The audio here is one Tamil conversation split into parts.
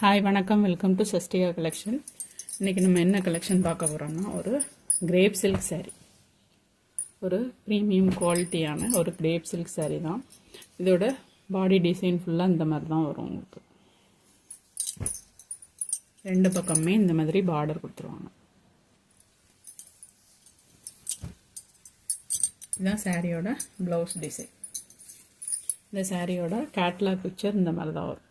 ஹாய் வணக்கம், வெல்கம் டு சஷ்டிகா கலெக்ஷன். இன்றைக்கி நம்ம என்ன கலெக்ஷன் பார்க்க போகிறோம்னா, ஒரு கிரேப் சில்க் saree. ஒரு ப்ரீமியம் குவாலிட்டியான ஒரு கிரேப் சில்க் saree தான். இதோட பாடி டிசைன் ஃபுல்லாக இந்த மாதிரி தான் வரும். உங்களுக்கு ரெண்டு பக்கமே இந்த மாதிரி பார்டர் கொடுத்துருவாங்க. இதுதான் சாரியோட ப்ளவுஸ் டிசைன். இந்த சாரியோட கேட்லாக் பிக்சர் இந்த மாதிரி தான் வரும்.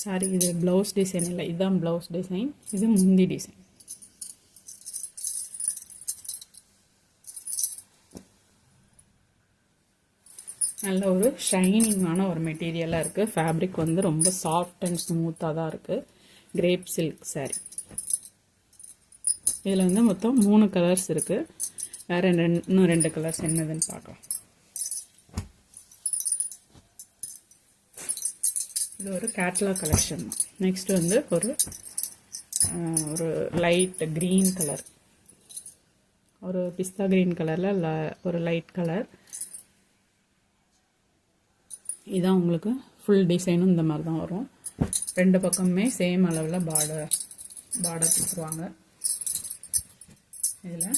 சாரி, இது ப்ளவுஸ் டிசைன் இல்லை, இதுதான் ப்ளவுஸ் டிசைன். இது முந்தி டிசைன். நல்ல ஒரு ஷைனிங்கான ஒரு மெட்டீரியலாக இருக்குது. ஃபேப்ரிக் வந்து ரொம்ப சாஃப்ட் அண்ட் ஸ்மூத்தாக தான் இருக்குது. Grape silk sorry. இதில் வந்து மொத்தம் 3 கலர்ஸ் இருக்குது. வேறு இன்னும் 2 கலர்ஸ் என்னதுன்னு பார்க்கலாம். இது ஒரு கேட்லாக் கலெக்ஷன் தான். நெக்ஸ்ட் வந்து ஒரு லைட் க்ரீன் கலர், ஒரு பிஸ்தா க்ரீன் கலரில் ஒரு லைட் கலர். இதான் உங்களுக்கு ஃபுல் டிசைனும் இந்த மாதிரி தான் வரும். ரெண்டு பக்கமுமே சேம் அளவில் பார்டர் கொடுத்துருவாங்க. இதில்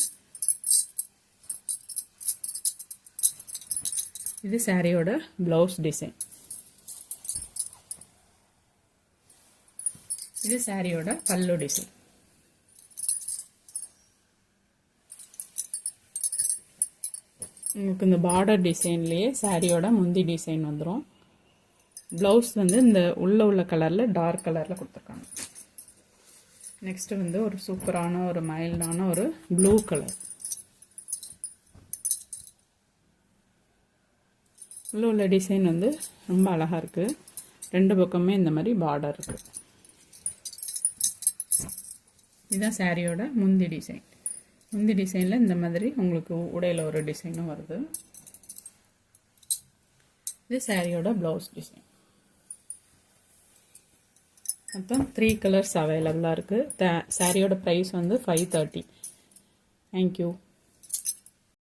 இது சாரியோட ப்ளவுஸ் டிசைன். இது சாரியோட பல்லு டிசைன். உங்களுக்கு இந்த பார்டர் டிசைன்லேயே சாரியோட முந்தி டிசைன் வந்துடும். ப்ளவுஸ் வந்து இந்த உள்ள கலரில் டார்க் கலரில் கொடுத்துருக்காங்க. நெக்ஸ்ட்டு வந்து ஒரு சூப்பரான ஒரு மைல்டான ஒரு ப்ளூ கலர். உள்ள டிசைன் வந்து ரொம்ப அழகாக இருக்குது. ரெண்டு பக்கமே இந்த மாதிரி பார்டர் இருக்குது. இதுதான் சாரியோட முந்தி டிசைன். முந்தி டிசைனில் இந்த மாதிரி உங்களுக்கு உடையில் ஒரு டிசைனும் வருது. இது சாரியோட ப்ளவுஸ் டிசைன். மொத்தம் 3 கலர்ஸ் அவைலபிளாக இருக்குது. சாரியோட ப்ரைஸ் வந்து 530. தேங்க்யூ.